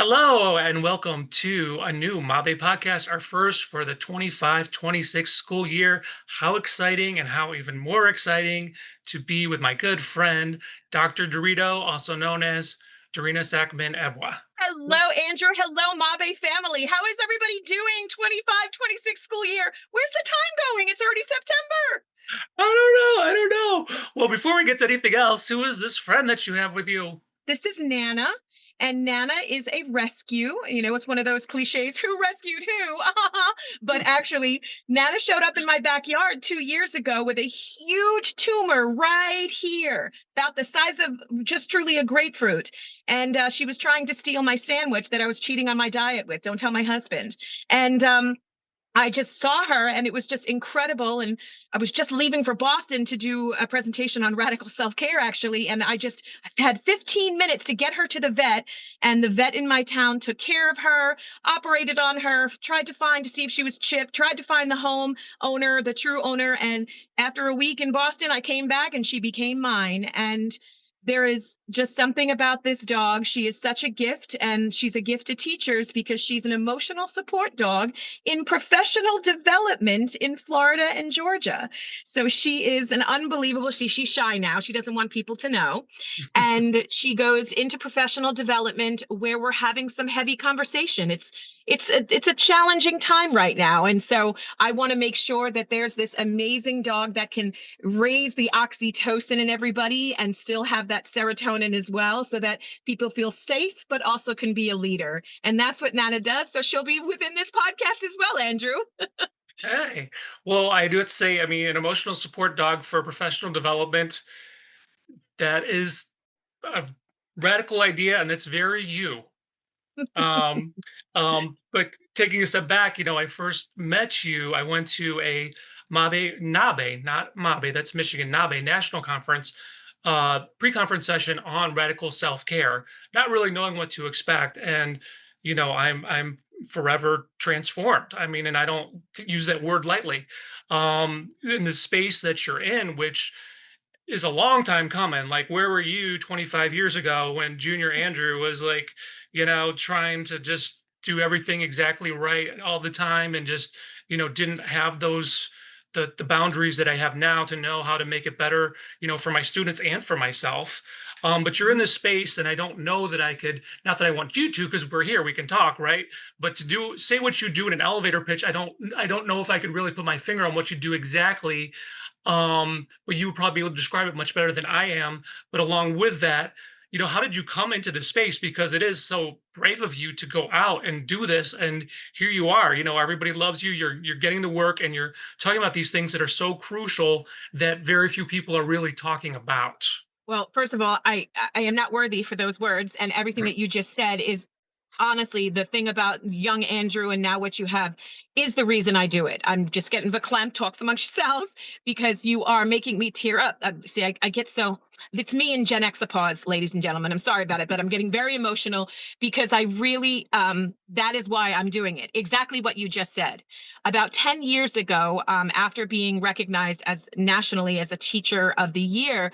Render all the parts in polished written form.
Hello and welcome to a new Mabe podcast, our first for the 25-26 school year. How exciting and how even more exciting to be with my good friend, Dr. Dorito, also known as Dorina Sackman Ebuwa. Hello, Andrew. Hello, Mabe family. How is everybody doing? 25, 26 school year. Where's the time going? It's already September. I don't know. Well, before we get to anything else, who is this friend that you have with you? This is Nana, and Nana is a rescue. You know, it's one of those cliches, who rescued who? But actually, Nana showed up in my backyard 2 years ago with a huge tumor right here, about the size of just truly a grapefruit. And she was trying to steal my sandwich that I was cheating on my diet with. Don't tell my husband. And I just saw her and it was just incredible. And I was just leaving for Boston to do a presentation on radical self-care, actually. And I had 15 minutes to get her to the vet. And the vet in my town took care of her, operated on her, tried to see if she was chipped, tried to find the home owner, the true owner. And after a week in Boston, I came back and she became mine. And there is just something about this dog. She is such a gift, and she's a gift to teachers because she's an emotional support dog in professional development in Florida and Georgia. So she is an unbelievable, she's shy now. She doesn't want people to know. And she goes into professional development where we're having some heavy conversation. It's a challenging time right now. And so I want to make sure that there's this amazing dog that can raise the oxytocin in everybody and still have that serotonin as well, so that people feel safe, but also can be a leader. And that's what Nana does. So she'll be within this podcast as well, Andrew. Hey, well, I do have to say, I mean, an emotional support dog for professional development, that is a radical idea and that's very you. Um, but taking a step back, I first met you. I went to a Nabe, not Mabe, that's Michigan, Nabe National Conference, pre-conference session on radical self-care, not really knowing what to expect. And, I'm forever transformed. I mean, and I don't use that word lightly. In the space that you're in, which is a long time coming. Like, where were you 25 years ago when Junior Andrew was like, trying to just do everything exactly right all the time and just, didn't have the boundaries that I have now to know how to make it better, for my students and for myself. But you're in this space, and I don't know that I could, not that I want you to, because we're here, we can talk, right? But to say what you do in an elevator pitch, I don't know if I could really put my finger on what you do exactly. But you would probably be able to describe it much better than I am. But along with that, how did you come into this space? Because it is so brave of you to go out and do this. And here you are, everybody loves you. You're getting the work and you're talking about these things that are so crucial that very few people are really talking about. Well, first of all, I am not worthy for those words, and everything that you just said is honestly the thing about young Andrew and now what you have is the reason I do it. I'm just getting verklempt, talks amongst yourselves, because you are making me tear up. See, I get so, it's me and Gen Xapause, ladies and gentlemen. I'm sorry about it, but I'm getting very emotional because I really, that is why I'm doing it. Exactly what you just said. About 10 years ago, after being recognized as nationally as a teacher of the year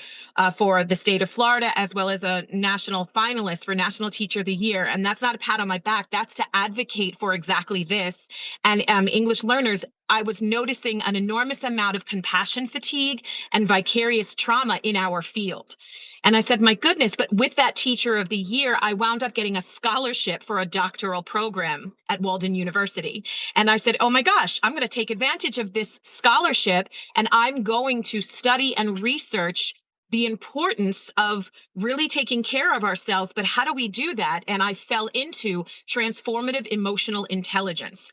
for the state of Florida, as well as a national finalist for National Teacher of the Year. And that's not a pat on my back. That's to advocate for exactly this. And English learners, I was noticing an enormous amount of compassion fatigue and vicarious trauma in our field. And I said, my goodness, but with that Teacher of the Year, I wound up getting a scholarship for a doctoral program at Walden University. And I said, oh my gosh, I'm going to take advantage of this scholarship and I'm going to study and research the importance of really taking care of ourselves. But how do we do that? And I fell into transformative emotional intelligence.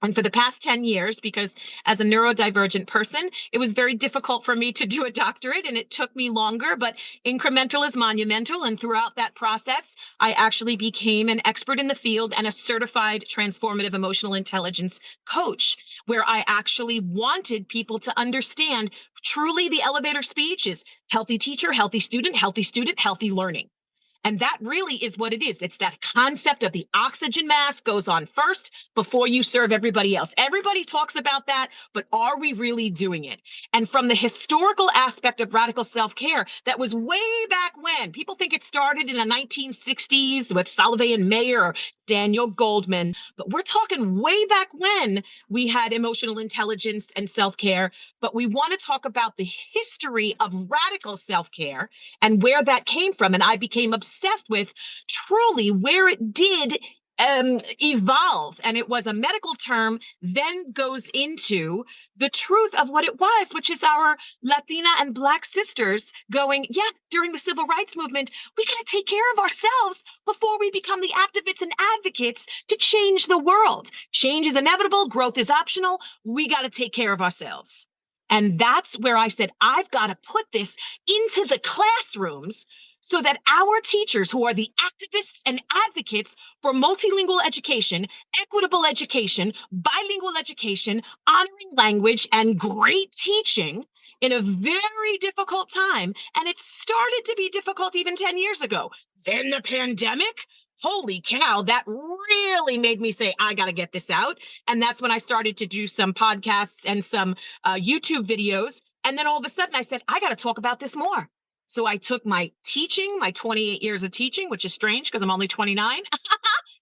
And for the past 10 years, because as a neurodivergent person, it was very difficult for me to do a doctorate and it took me longer, but incremental is monumental. And throughout that process, I actually became an expert in the field and a certified transformative emotional intelligence coach, where I actually wanted people to understand truly the elevator speech is healthy teacher, healthy student, healthy learning. And that really is what it is. It's that concept of the oxygen mask goes on first before you serve everybody else. Everybody talks about that, but are we really doing it? And from the historical aspect of radical self care, that was way back when. People think it started in the 1960s with Sullivan Mayer or Daniel Goldman, but we're talking way back when we had emotional intelligence and self care. But we want to talk about the history of radical self care and where that came from. And I became obsessed with truly where it did evolve. And it was a medical term, then goes into the truth of what it was, which is our Latina and Black sisters going, yeah, during the civil rights movement, we got to take care of ourselves before we become the activists and advocates to change the world. Change is inevitable, growth is optional. We got to take care of ourselves. And that's where I said, I've got to put this into the classrooms so that our teachers, who are the activists and advocates for multilingual education, equitable education, bilingual education, honoring language, and great teaching in a very difficult time. And it started to be difficult even 10 years ago. Then the pandemic. Holy cow, that really made me say, I got to get this out. And that's when I started to do some podcasts and some YouTube videos. And then all of a sudden I said, I got to talk about this more. So I took my teaching, my 28 years of teaching, which is strange because I'm only 29.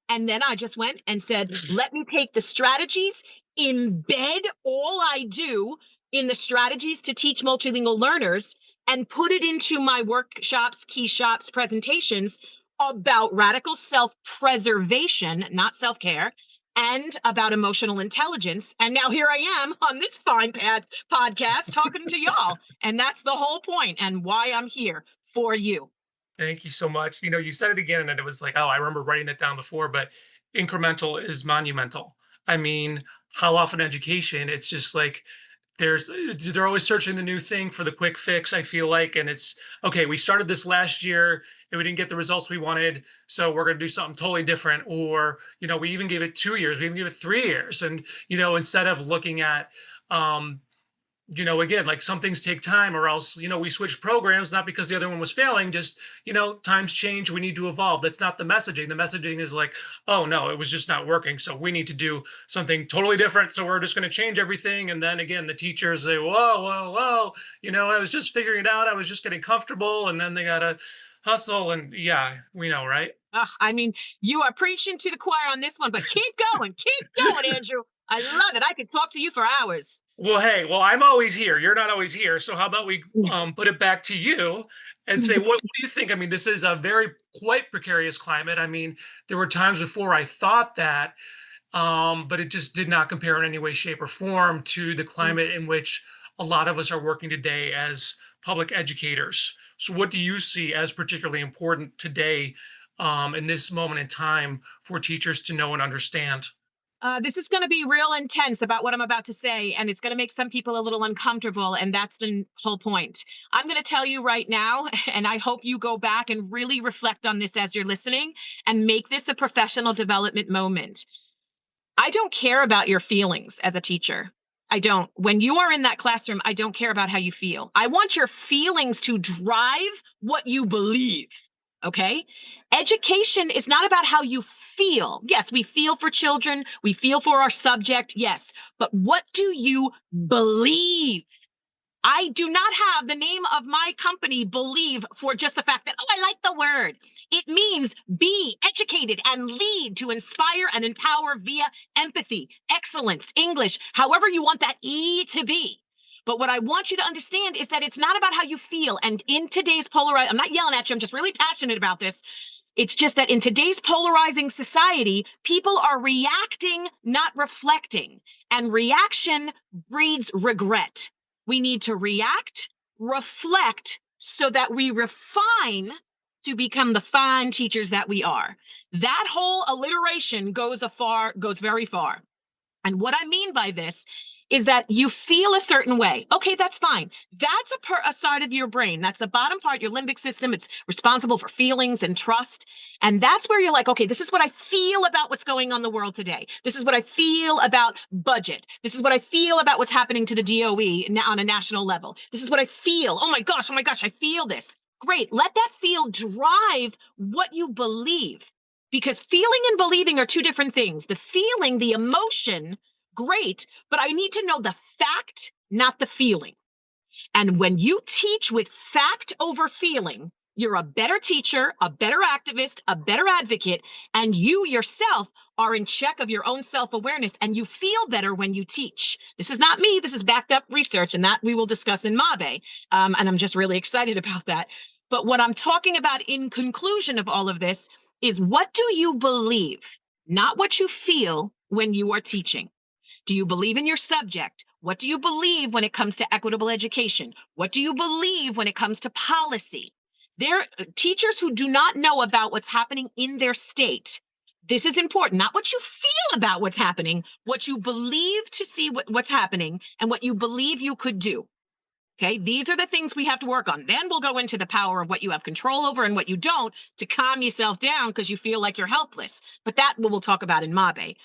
And then I just went and said, let me take the strategies, embed all I do in the strategies to teach multilingual learners, and put it into my workshops, key shops, presentations about radical self-preservation, not self-care, and about emotional intelligence. And now here I am on this fine podcast talking to y'all. And that's the whole point and why I'm here for you. Thank you so much. You said it again, and it was like, oh, I remember writing it down before, but incremental is monumental. I mean, how often education, it's just like they're always searching the new thing for the quick fix, I feel like. And it's okay, we started this last year and we didn't get the results we wanted. So we're going to do something totally different. Or, we even gave it 2 years, we even gave it 3 years. And, instead of looking at, again, like some things take time, or else, we switch programs, not because the other one was failing, just, times change, we need to evolve. That's not the messaging. The messaging is like, oh no, it was just not working. So we need to do something totally different. So we're just going to change everything. And then again, the teachers say, whoa, whoa, whoa, I was just figuring it out. I was just getting comfortable. And then they got to hustle. And yeah, we know, right? I mean, you are preaching to the choir on this one, but keep going, Andrew. I love it. I could talk to you for hours. Well, hey, I'm always here. You're not always here. So how about we put it back to you and say, what do you think? I mean, this is a very quite precarious climate. I mean, there were times before I thought that, but it just did not compare in any way, shape, or form to the climate in which a lot of us are working today as public educators. So what do you see as particularly important today, in this moment in time, for teachers to know and understand? This is going to be real intense about what I'm about to say, and it's going to make some people a little uncomfortable. And that's the whole point. I'm going to tell you right now, and I hope you go back and really reflect on this as you're listening and make this a professional development moment. I don't care about your feelings as a teacher. I don't. When you are in that classroom, I don't care about how you feel. I want your feelings to drive what you believe. Okay. Education is not about how you feel. Yes, we feel for children, we feel for our subject. Yes. But what do you believe? I do not have the name of my company believe for just the fact that, oh, I like the word. It means be educated and lead to inspire and empower via empathy, excellence, English, however you want that E to be. But what I want you to understand is that it's not about how you feel. And in today's polarized, I'm not yelling at you, I'm just really passionate about this. It's just that in today's polarizing society, people are reacting, not reflecting. And reaction breeds regret. We need to react, reflect, so that we refine to become the fine teachers that we are. That whole alliteration goes very far. And what I mean by this is that you feel a certain way. Okay, that's fine. That's a side of your brain. That's the bottom part, your limbic system. It's responsible for feelings and trust. And that's where you're like, okay, this is what I feel about what's going on in the world today. This is what I feel about budget. This is what I feel about what's happening to the DOE on a national level. This is what I feel. Oh my gosh, I feel this. Great. Let that feel drive what you believe. Because feeling and believing are two different things. The feeling, the emotion, great, but I need to know the fact, not the feeling. And when you teach with fact over feeling, you're a better teacher, a better activist, a better advocate, and you yourself are in check of your own self awareness and you feel better when you teach. This is not me, this is backed up research, and that we will discuss in Mabe. And I'm just really excited about that. But what I'm talking about in conclusion of all of this is what do you believe, not what you feel when you are teaching. Do you believe in your subject? What do you believe when it comes to equitable education? What do you believe when it comes to policy? There are teachers who do not know about what's happening in their state. This is important, not what you feel about what's happening, what you believe to see what's happening and what you believe you could do. Okay, these are the things we have to work on. Then we'll go into the power of what you have control over and what you don't to calm yourself down because you feel like you're helpless. But that we'll talk about in Mabe.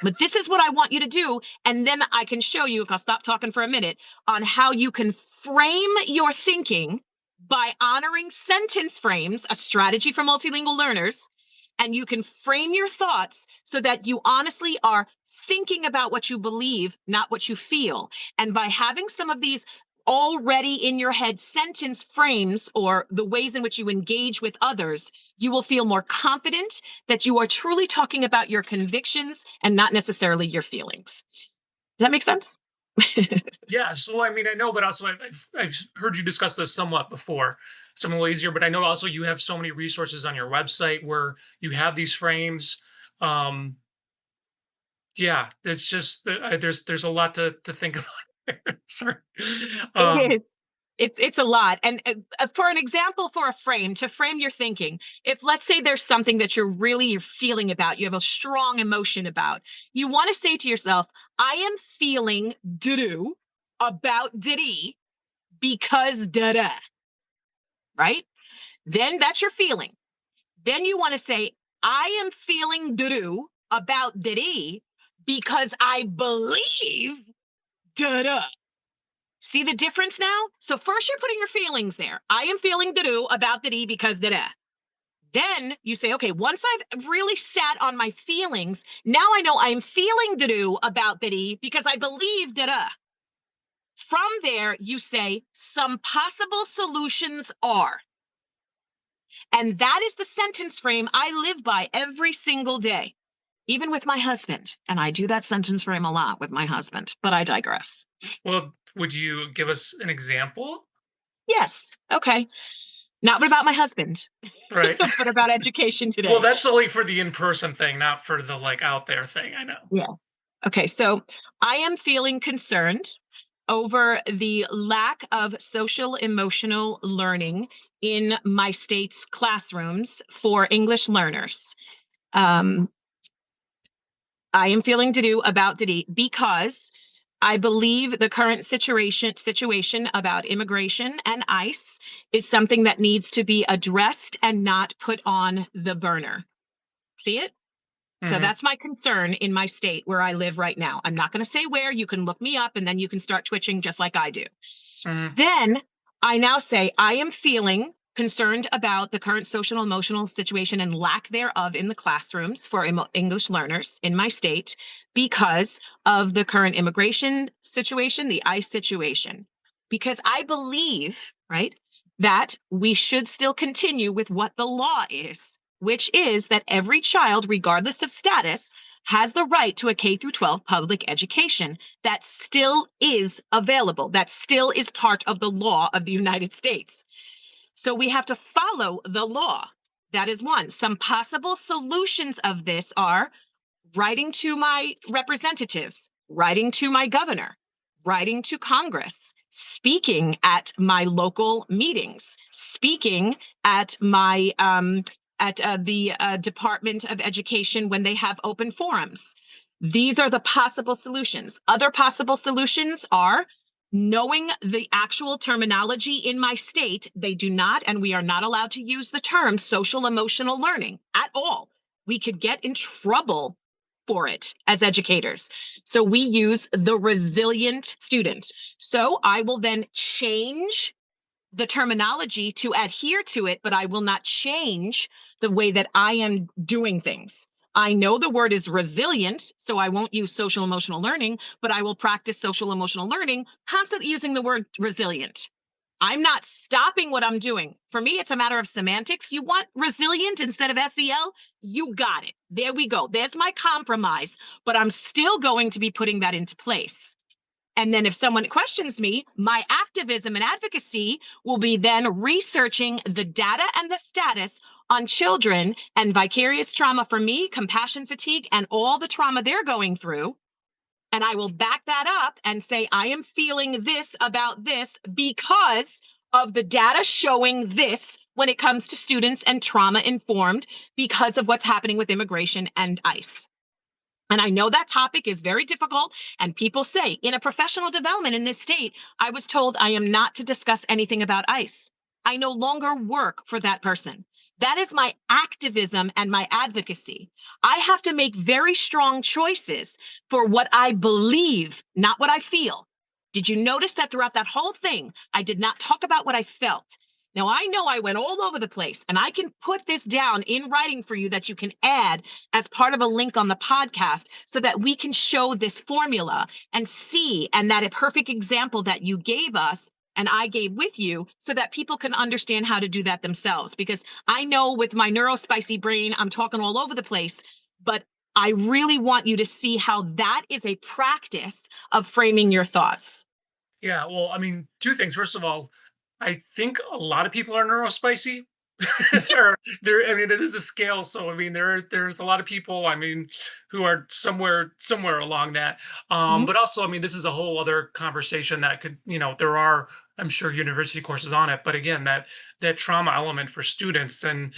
But this is what I want you to do. And then I can show you, I'll stop talking for a minute, on how you can frame your thinking by honoring sentence frames, a strategy for multilingual learners. And you can frame your thoughts so that you honestly are thinking about what you believe, not what you feel. And by having some of these already in your head sentence frames or the ways in which you engage with others, you will feel more confident that you are truly talking about your convictions and not necessarily your feelings. Does that make sense? Yeah, so I mean, I know, but also I've heard you discuss this somewhat before, some a little easier. But I know also you have so many resources on your website where you have these frames. Um, yeah, it's just there's a lot to think about there. Sorry. It Um, is. It's a lot. And for an example, for a frame, to frame your thinking, if let's say there's something that you're feeling about, you have a strong emotion about, you want to say to yourself, I am feeling doo about diddy because da da, right? Then that's your feeling. Then you want to say, I am feeling doo about diddy because I believe da da. See the difference now? So first you're putting your feelings there. I am feeling da-do about the D because da-da. Then you say, okay, once I've really sat on my feelings, now I know I'm feeling da-do about the D because I believe da-da. From there, you say some possible solutions are. And that is the sentence frame I live by every single day, even with my husband. And I do that sentence frame a lot with my husband, but I digress. well, would you give us an example? Yes. Okay. Not about my husband, Right. but about education Well, today. that's only for the in-person thing, not for the like out there thing. I know. Yes. Okay, so I am feeling concerned over the lack of social emotional learning in my state's classrooms for English learners. Um, I am feeling to do about Diddy because I believe the current situation about immigration and ICE is something that needs to be addressed and not put on the burner. See it? So Hmm. that's my concern in my state where I live right now. I'm not going to say where. You can look me up and then you can start twitching just like I do. Hmm. Then I now say I am feeling concerned about the current social and emotional situation and lack thereof in the classrooms for English learners in my state because of the current immigration situation, the ICE situation. Because I believe, right, that we should still continue with what the law is, which is that every child, regardless of status, has the right to a K through 12 public education that still is available, that still is part of the law of the United States. So we have to follow the law. That is one. Some possible solutions of this are writing to my representatives, writing to my governor, writing to Congress, speaking at my local meetings, speaking at my at the Department of Education when they have open forums. These are the possible solutions. Other possible solutions are knowing the actual terminology in my state. They do not, and we are not allowed to use the term social emotional learning at all. We could get in trouble for it as educators. So we use the resilient student. So I will then change the terminology to adhere to it, but I will not change the way that I am doing things. I know the word is resilient, so I won't use social emotional learning, but I will practice social emotional learning, constantly using the word resilient. I'm not stopping what I'm doing. For me, it's a matter of semantics. You want resilient instead of SEL? You got it. There we go. There's my compromise, but I'm still going to be putting that into place. And then if someone questions me, my activism and advocacy will be then researching the data and the status on children and vicarious trauma for me, compassion fatigue, and all the trauma they're going through. And I will back that up and say, I am feeling this about this because of the data showing this when it comes to students and trauma informed because of what's happening with immigration and ICE. And I know that topic is very difficult. And people say, in a professional development in this state, I was told I am not to discuss anything about ICE. I no longer work for that person. That is my activism and my advocacy. I have to make very strong choices for what I believe, not what I feel. Did you notice that throughout that whole thing, I did not talk about what I felt? Now, I know I went all over the place, and I can put this down in writing for you that you can add as part of a link on the podcast so that we can show this formula and see, and that a perfect example that you gave us and I gave with you so that people can understand how to do that themselves. Because I know with my neurospicy brain, I'm talking all over the place, but I really want you to see how that is a practice of framing your thoughts. Yeah, well, I mean, 2 things. First of all, I think a lot of people are neurospicy. There, I mean, it is a scale, so I mean, there's a lot of people, I mean, who are somewhere along that. Mhm. But also, I mean, this is a whole other conversation that could, there are, I'm sure, university courses on it. But again, that trauma element for students, then,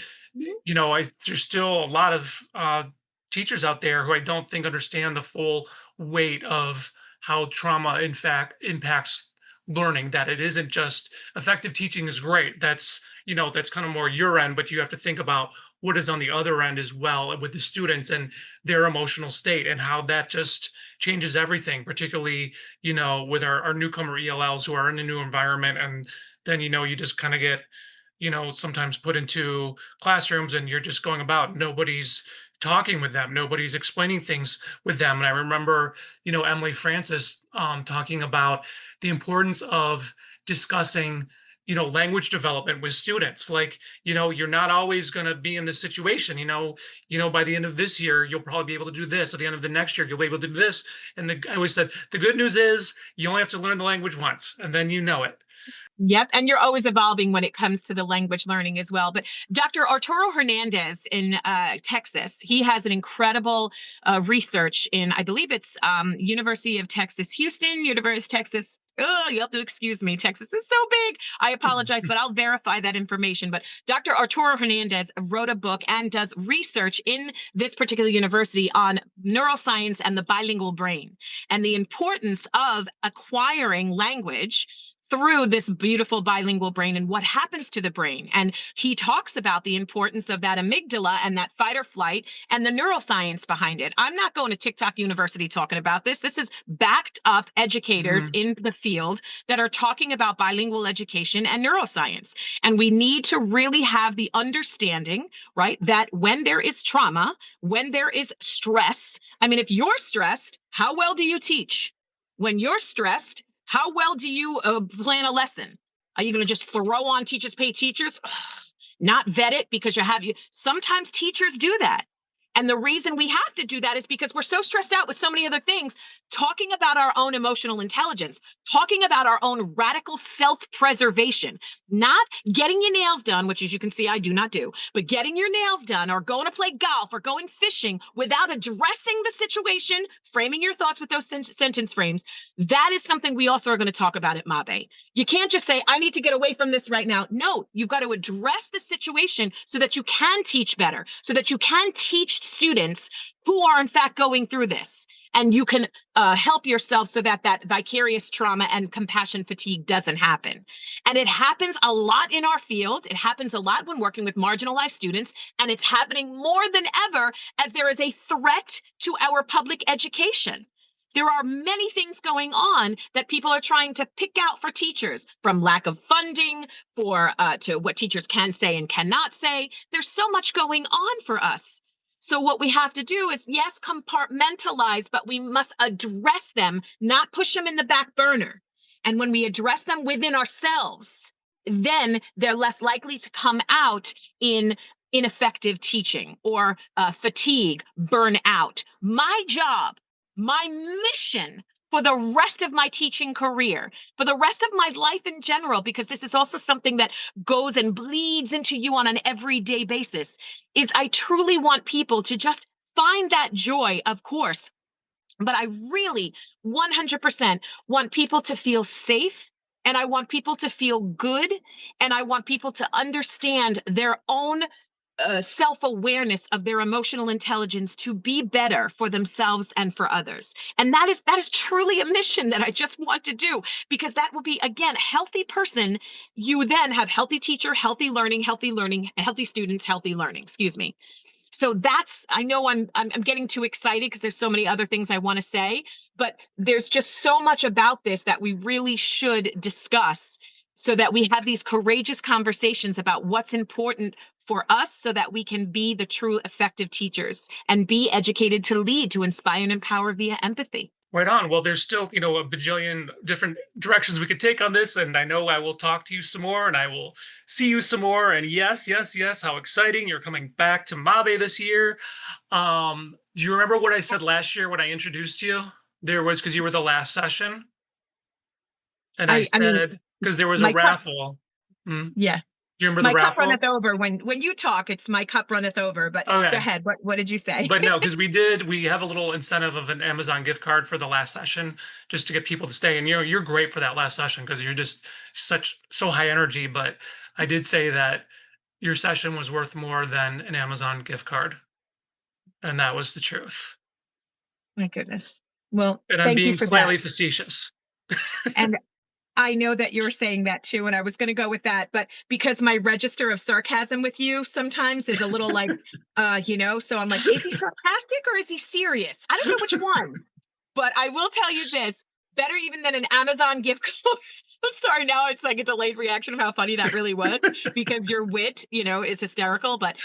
there's still a lot of teachers out there who I don't think understand the full weight of how trauma, in fact, impacts learning. That it isn't just effective teaching is great. That's kind of more your end, but you have to think about what is on the other end as well with the students and their emotional state and how that just changes everything, particularly, with our newcomer ELLs who are in a new environment. And then, you just kind of get, sometimes put into classrooms and you're just going about, nobody's talking with them, nobody's explaining things with them. And I remember, Emily Francis talking about the importance of discussing language development with students. Like, you're not always going to be in this situation. By the end of this year you'll probably be able to do this. At the end of the next year you'll be able to do this. And I always said the good news is you only have to learn the language once and then you know it. Yep. And you're always evolving when it comes to the language learning as well. But Dr. Arturo Hernandez in Texas, he has an incredible research in, I believe it's University of Texas, Houston, University of Texas. Oh, you have to excuse me. Texas is so big. I apologize, but I'll verify that information. But Dr. Arturo Hernandez wrote a book and does research in this particular university on neuroscience and the bilingual brain and the importance of acquiring language through this beautiful bilingual brain and what happens to the brain. And he talks about the importance of that amygdala and that fight or flight and the neuroscience behind it. I'm not going to TikTok University talking about this. This is backed up educators Mhm. in the field that are talking about bilingual education and neuroscience. And we need to really have the understanding, right, that when there is trauma, when there is stress, I mean, if you're stressed, how well do you teach? When you're stressed, how well do you plan a lesson? Are you going to just throw on teachers pay teachers? Ugh, not vet it because you sometimes teachers do that. And the reason we have to do that is because we're so stressed out with so many other things, talking about our own emotional intelligence, talking about our own radical self-preservation, not getting your nails done, which as you can see, I do not do, but getting your nails done or going to play golf or going fishing without addressing the situation, framing your thoughts with those sentence frames. That is something we also are going to talk about at Mabe. You can't just say, I need to get away from this right now. No, you've got to address the situation so that you can teach better, so that you can teach students who are in fact going through this. And you can help yourself so that that vicarious trauma and compassion fatigue doesn't happen. And it happens a lot in our field. It happens a lot when working with marginalized students. And it's happening more than ever as there is a threat to our public education. There are many things going on that people are trying to pick out for teachers, from lack of funding for to what teachers can say and cannot say. There's so much going on for us. So what we have to do is, yes, compartmentalize, but we must address them, not push them in the back burner. And when we address them within ourselves, then they're less likely to come out in ineffective teaching or fatigue, burnout. My job, my mission for the rest of my teaching career, for the rest of my life in general, because this is also something that goes and bleeds into you on an everyday basis, is I truly want people to just find that joy, of course, but I really 100% want people to feel safe, and I want people to feel good, and I want people to understand their own self-awareness of their emotional intelligence to be better for themselves and for others. And that is truly a mission that I just want to do, because that will be, again, a healthy person. You then have healthy teacher, healthy learning, healthy students, healthy learning, excuse me. So that's, I know I'm getting too excited because there's so many other things I want to say, but there's just so much about this that we really should discuss, so that we have these courageous conversations about what's important for us, so that we can be the true effective teachers and be educated to lead, to inspire and empower via empathy. Right on. Well, there's still, a bajillion different directions we could take on this. And I know I will talk to you some more and I will see you some more. And yes, yes, yes, how exciting. You're coming back to Mabe this year. Do you remember what I said last year when I introduced you? There was, because you were the last session. And I I mean, said, because there was a my cup, raffle. Hmm? yes, Do you remember the my cup raffle? runneth over. When you talk, it's my cup runneth over. But go Okay. ahead. What did you say? But no, because we have a little incentive of an Amazon gift card for the last session, just to get people to stay. And you're great for that last session because you're just so high energy. But I did say that your session was worth more than an Amazon gift card, and that was the truth. My goodness. Well, And I'm thank you being for that. slightly facetious. And I know that you're saying that too, and I was going to go with that, but because my register of sarcasm with you sometimes is a little like, so I'm like, is he sarcastic or is he serious? I don't know which one, but I will tell you this: better even than an Amazon gift card. I'm sorry, now it's like a delayed reaction of how funny that really was, because your wit, is hysterical. But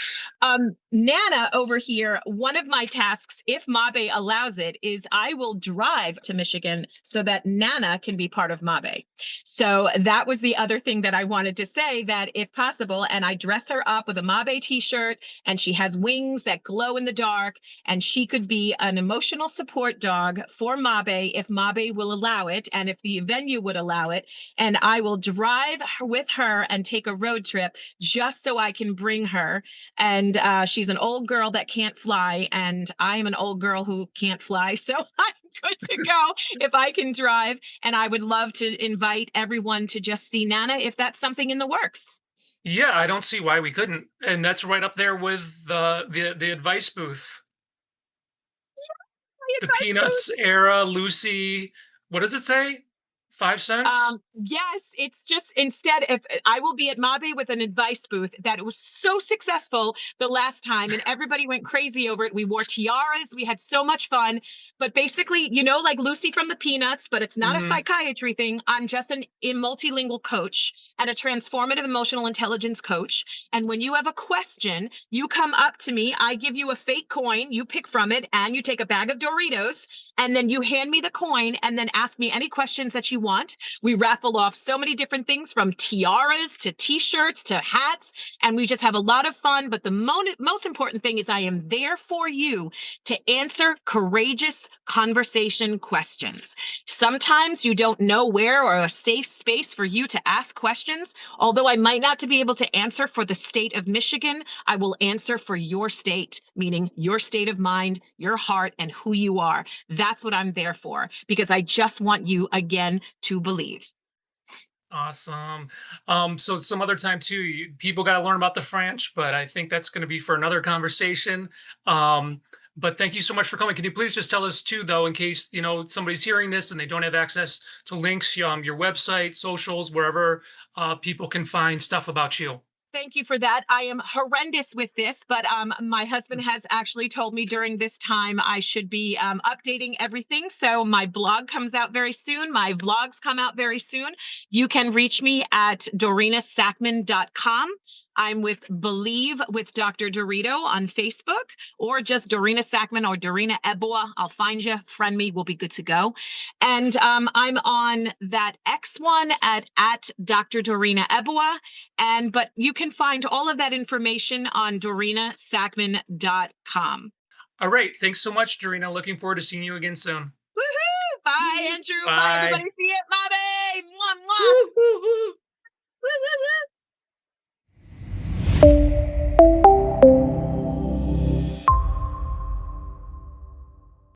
Nana over here, one of my tasks, if Mabe allows it, is I will drive to Michigan so that Nana can be part of Mabe. So that was the other thing that I wanted to say, that if possible, and I dress her up with a Mabe t-shirt, and she has wings that glow in the dark, and she could be an emotional support dog for Mabe if Mabe will allow it, and if the venue would allow it. And I will drive with her and take a road trip just so I can bring her. And she's an old girl that can't fly, and I am an old girl who can't fly. So I'm good to go if I can drive. And I would love to invite everyone to just see Nana if that's something in the works. Yeah, I don't see why we couldn't. And that's right up there with the advice booth. My The advice booth. Peanuts era, Lucy. What does it say? 5 cents? Yes, it's just, instead, if I will be at Mabe with an advice booth, that it was so successful the last time and everybody went crazy over it. We wore tiaras, we had so much fun. But basically, like Lucy from the Peanuts, but it's not a Hmm. psychiatry thing. I'm just a multilingual coach and a transformative emotional intelligence coach. And when you have a question, you come up to me, I give you a fake coin, you pick from it, and you take a bag of Doritos, and then you hand me the coin and then ask me any questions that you want. We raffle off so many different things, from tiaras to t-shirts to hats, and we just have a lot of fun. But the most important thing is I am there for you to answer courageous conversation questions. Sometimes you don't know where or a safe space for you to ask questions. Although I might not to be able to answer for the state of Michigan, I will answer for your state, meaning your state of mind, your heart, and who you are. That's what I'm there for, because I just want you, again, to believe. Awesome. So some other time too, people got to learn about the French, but I think that's going to be for another conversation. But thank you so much for coming. Can you please just tell us too, though, in case somebody's hearing this and they don't have access to links, your website, socials, wherever people can find stuff about you. Thank you for that. I am horrendous with this, but my husband has actually told me during this time I should be updating everything. So my blog comes out very soon. My vlogs come out very soon. You can reach me at dorinasackman.com. I'm with Believe with Dr. Dorito on Facebook, or just Dorina Sackman or Dorina Ebuwa. I'll find you, friend me, we'll be good to go. And I'm on that X one at Dr. Dorina Ebuwa. And but you can find all of that information on dorinasackman.com. All right. Thanks so much, Dorina. Looking forward to seeing you again soon. Woohoo! Bye, Andrew. Bye, Bye. everybody.